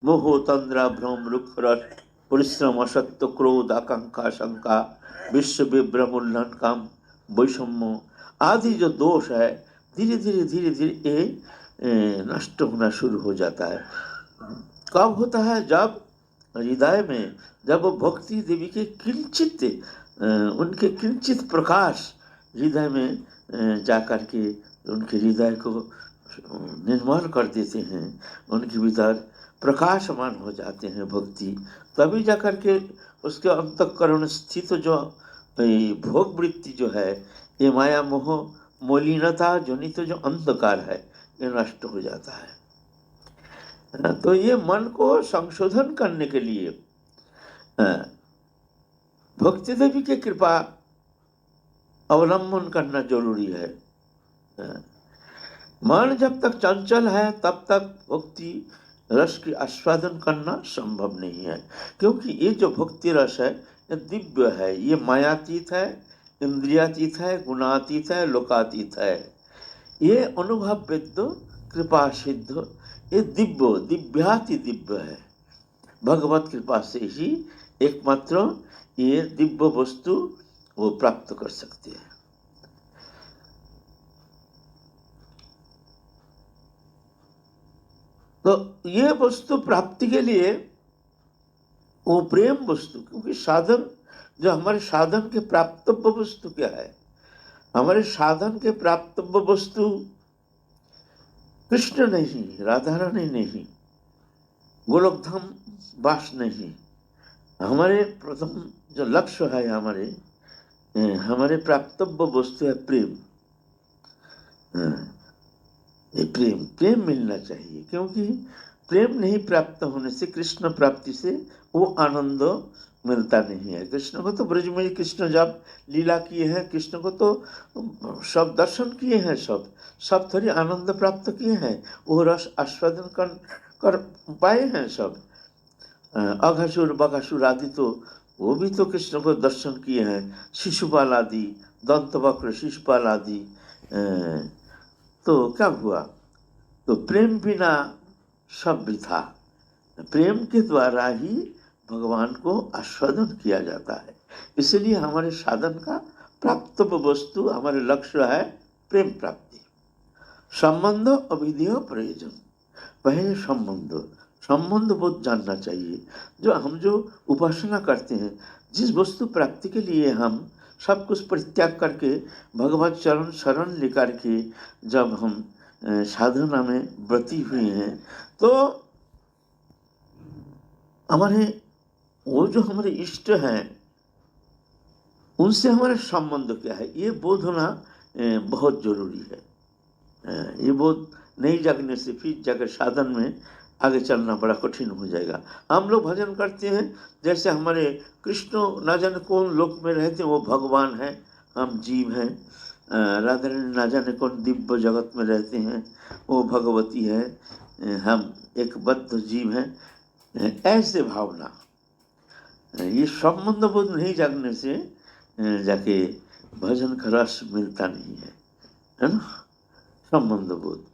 मोह तंद्रा भ्रम रुक्ष रस परिश्रम असत्य क्रोध आकांक्षा शंका विश्व विभ्रम उल्लंघन काम वैषम्य आदि जो दोष है धीरे धीरे धीरे धीरे ये नष्ट होना शुरू हो जाता है। कब होता है? जब हृदय में जब वो भक्ति देवी के किंचित उनके किंचित प्रकाश हृदय में जाकर के उनके हृदय को निर्मल कर देते हैं, उनके भीतर प्रकाशमान हो जाते हैं भक्ति, तभी जाकर के उसके अंतःकरण स्थित जो भोग वृत्ति जो है, ये माया मोह मलिनता जनित जो अंधकार है, ये नष्ट हो जाता है। तो ये मन को संशोधन करने के लिए भक्ति देवी की कृपा अवलंबन करना जरूरी है। मन जब तक चंचल है तब तक भक्ति रस की आस्वादन करना संभव नहीं है, क्योंकि ये जो भक्ति रस है ये दिव्य है, ये मायातीत है, इंद्रियातीत है, गुणातीत है, लोकातीत है। ये अनुभव वेद्य कृपा सिद्ध, ये दिव्य दिव्याति दिव्य है। भगवत कृपा से ही एकमात्र ये दिव्य वस्तु वो प्राप्त कर सकते हैं। तो ये वस्तु प्राप्ति के लिए वो प्रेम वस्तु, क्योंकि साधन जो हमारे साधन के प्राप्तव्य वस्तु क्या है? हमारे साधन के प्राप्तव्य वस्तु कृष्ण नहीं, राधा रानी नहीं, गोलोकधाम वास नहीं। हमारे प्रथम जो लक्ष्य है, हमारे प्राप्तव्य वस्तु है प्रेम। ये प्रेम प्रेम मिलना चाहिए, क्योंकि प्रेम नहीं प्राप्त होने से, कृष्ण प्राप्ति से वो आनंद मिलता नहीं है। कृष्ण को तो ब्रज में कृष्ण जब लीला किए हैं, कृष्ण को तो सब दर्शन किए हैं, सब थोड़ी आनंद प्राप्त किए हैं, वो रस आस्वादन कर पाए हैं सब। अघासुर बघासुर आदि तो वो भी तो कृष्ण को दर्शन किए हैं, शिशुपाल आदि, दंतवक्र शिशुपाल आदि। तो क्या हुआ? तो प्रेम बिना सब वृथा। प्रेम के द्वारा ही भगवान को आस्वादन किया जाता है। इसलिए हमारे साधन का प्राप्तव्य वस्तु, हमारे लक्ष्य है प्रेम प्राप्ति। संबंध अविधेय प्रयोजन। पहले संबंध बहुत जानना चाहिए। जो उपासना करते हैं, जिस वस्तु प्राप्ति के लिए हम सब कुछ परित्याग करके भगवत चरण शरण लेकर के जब हम साधना में व्रती हुए हैं, तो हमारे इष्ट हैं, उनसे हमारे संबंध क्या है, ये बोध होना बहुत जरूरी है। ये बोध नहीं जागने से फिर जाकर साधन में आगे चलना बड़ा कठिन हो जाएगा। हम लोग भजन करते हैं जैसे हमारे कृष्ण न जाने कौन लोक में रहते हैं, वो भगवान है, हम जीव हैं। राधा रानी न जाने कौन दिव्य जगत में रहते हैं, वो भगवती है, हम एक बद्ध जीव हैं। ऐसे भावना, ये संबंध बोध नहीं जागने से जाके भजन का रस मिलता नहीं है ना। संबंध बोध।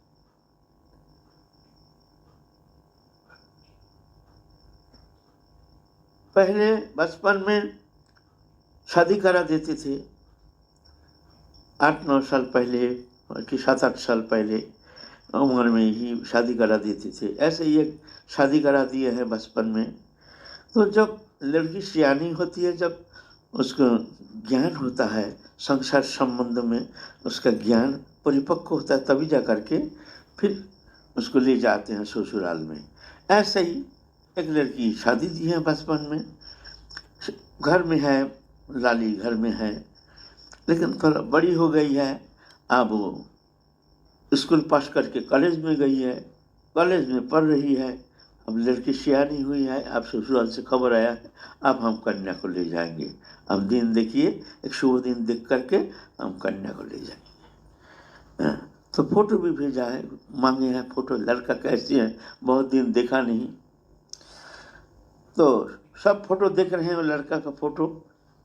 पहले बचपन में शादी करा देते थे, 8-9 साल पहले कि 7-8 साल पहले उम्र में ही शादी करा देते थे। ऐसे ही एक शादी करा दिए है बचपन में। तो जब लड़की सियानी होती है, जब उसको ज्ञान होता है संसार संबंध में, उसका ज्ञान परिपक्व होता है, तभी जा करके फिर उसको ले जाते हैं ससुराल में। ऐसे ही एक लड़की शादी दी है बचपन में, घर में है, लाली घर में है, लेकिन थोड़ा बड़ी हो गई है, अब वो स्कूल पास करके कॉलेज में गई है, कॉलेज में पढ़ रही है। अब लड़की सियानी हुई है, अब ससुराल से खबर आया है, अब हम कन्या को ले जाएंगे। अब दिन देखिए, एक शुभ दिन देख करके हम कन्या को ले जाएंगे। तो फोटो भी भेजा है, मांगे हैं फोटो, लड़का कैसे है, बहुत दिन देखा नहीं। तो सब फोटो देख रहे हैं, लड़का का फोटो।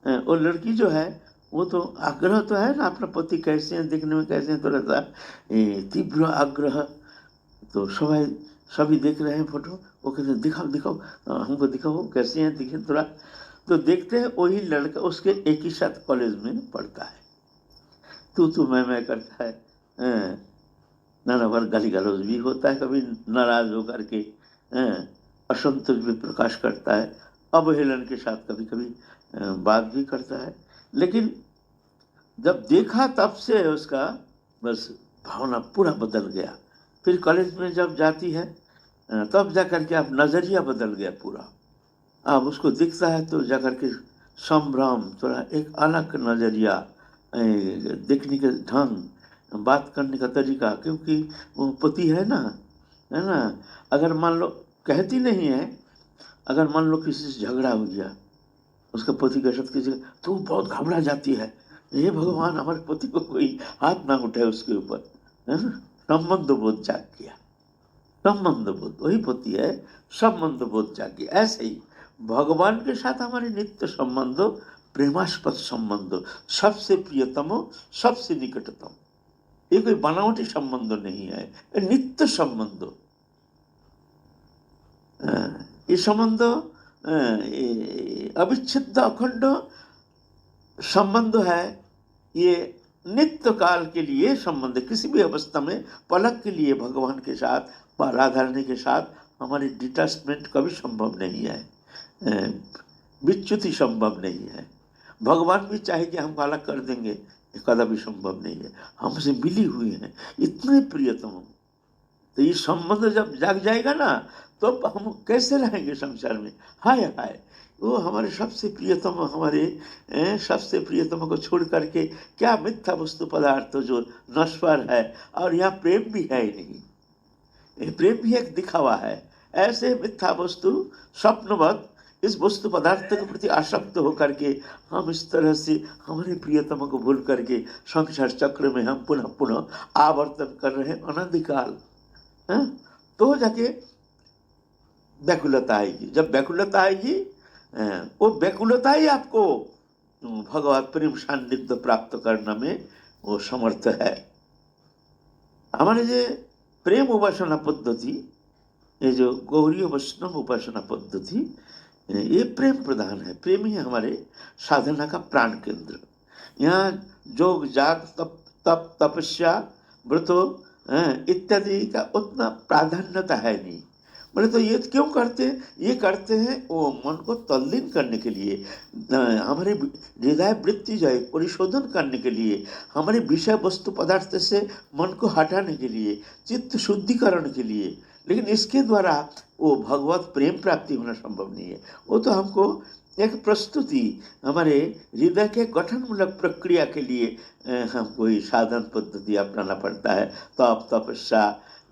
और लड़की जो है वो तो आग्रह तो है ना, अपना पति कैसे हैं, देखने में कैसे हैं, तो रहता तीव्र आग्रह। तो सभी देख रहे हैं फोटो, वो कहते दिखाओ दिखाओ, हमको दिखाओ कैसे हैं, दिखे थोड़ा। तो देखते हैं वही लड़का उसके एक ही साथ कॉलेज में पढ़ता है, तू मैं करता है, नाना बार गाली गलौज भी होता है, कभी नाराज होकर के असंतोष भी प्रकाश करता है, अवहेलन के साथ कभी कभी बात भी करता है। लेकिन जब देखा तब से उसका बस भावना पूरा बदल गया। फिर कॉलेज में जब जाती है तब जाकर के अब नज़रिया बदल गया पूरा। अब उसको दिखता है तो जाकर के संभ्रम, थोड़ा एक अलग नज़रिया, देखने के ढंग, बात करने का तरीका, क्योंकि वो पति है ना। अगर मान लो, कहती नहीं है, अगर मान लो किसी से झगड़ा हो गया उसके पति के साथ किसी, तो बहुत घबरा जाती है, हे भगवान हमारे पति को कोई हाथ ना उठाए उसके ऊपर, है ना। संबंध बोध जाग गया, संबंध बोध, वही पति है, संबंध बोध जाग गया। ऐसे ही भगवान के साथ हमारे नित्य संबंध, प्रेमास्पद संबंध, सबसे प्रियतम, सबसे निकटतम। ये कोई बनावटी संबंध नहीं है, ये नित्य संबंध। ये संबंध अविच्छिन्न अखंड संबंध है। ये नित्य काल के लिए संबंध, किसी भी अवस्था में पलक के लिए भगवान के साथ व राधा रानी के साथ हमारी डिटैचमेंट कभी संभव नहीं है, विच्युति संभव नहीं है। भगवान भी चाहे कि हमको अलग कर देंगे, कदापि संभव नहीं है, हमसे मिली हुई हैं, इतने प्रियतम। तो ये संबंध जब जाग जाएगा ना, तो हम कैसे रहेंगे संसार में, हाय हाय। वो हमारे सबसे प्रियतम, हमारे सबसे प्रियतम को छोड़ करके क्या मिथ्या वस्तु पदार्थ जो नश्वर है, और यहाँ प्रेम भी है ही नहीं, प्रेम भी एक दिखावा है। ऐसे मिथ्या वस्तु स्वप्नवत इस वस्तु पदार्थ के प्रति आसक्त होकर के हम इस तरह से हमारे प्रियतम को भूल करके संसार चक्र में हम पुनः पुनः आवर्तन कर रहे हैं अनधिकाल। तो जाके व्याकुलता आएगी। जब व्याकुलता आएगी, वो व्याकुलता ही आपको भगवत प्रेम सान्निध्य प्राप्त करने में वो समर्थ है। हमारे जो प्रेम उपासना पद्धति, ये जो गौरी वैष्णव उपासना पद्धति, ये प्रेम प्रधान है। प्रेम ही हमारे साधना का प्राण केंद्र। यहाँ जोग जाग तप तप तपस्या व्रतो इत्यादि का उतना प्राधान्यता है नहीं। बोले तो ये क्यों करते हैं? ये करते हैं वो मन को तल्लीन करने के लिए, हमारे हृदय वृत्ति जो है परिशोधन करने के लिए, हमारे विषय वस्तु पदार्थ से मन को हटाने के लिए, चित्त शुद्धिकरण के लिए। लेकिन इसके द्वारा वो भगवत प्रेम प्राप्ति होना संभव नहीं है। वो तो हमको एक प्रस्तुति, हमारे हृदय के गठनमूलक प्रक्रिया के लिए हमको ये साधन पद्धति अपनाना पड़ता है। तप तपस्या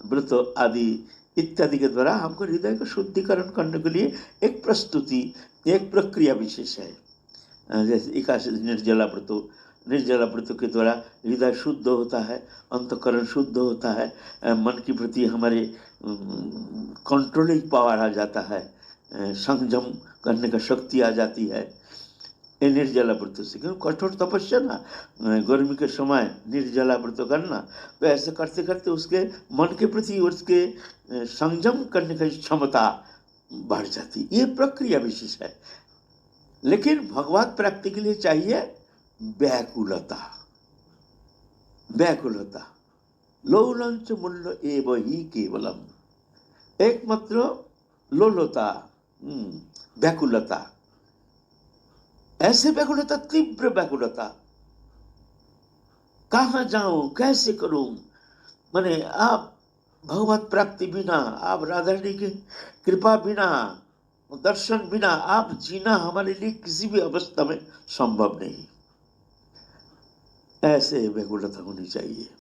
व्रत आदि इत्यादि के द्वारा हमको हृदय को शुद्धिकरण करने के लिए एक प्रस्तुति, एक प्रक्रिया विशेष है। जैसे एकादशी निर्जला व्रतों के द्वारा हृदय शुद्ध होता है, अंतःकरण शुद्ध होता है, मन के प्रति हमारे कंट्रोलिंग पावर आ जाता है, संयम करने का शक्ति आ जाती है। ये निर्जला व्रत से, क्योंकि कठोर तपस्या ना, गर्मी के समय निर्जला व्रत करना, तो ऐसे करते करते उसके मन के प्रति उसके संयम करने की क्षमता बढ़ जाती। ये प्रक्रिया विशेष है। लेकिन भगवत प्राप्ति के लिए चाहिए व्याकुलता। व्याकुलता लोलंच मूल्य एव ही केवलम, एकमात्र लोलता, व्याकुलता। ऐसे व्याकुलता, तीव्र व्याकुलता, कहाँ जाऊं, कैसे करूं। माने आप भगवत प्राप्ति बिना, आप राधा रानी की कृपा बिना, दर्शन बिना आप जीना हमारे लिए किसी भी अवस्था में संभव नहीं। ऐसे व्याकुलता होनी चाहिए।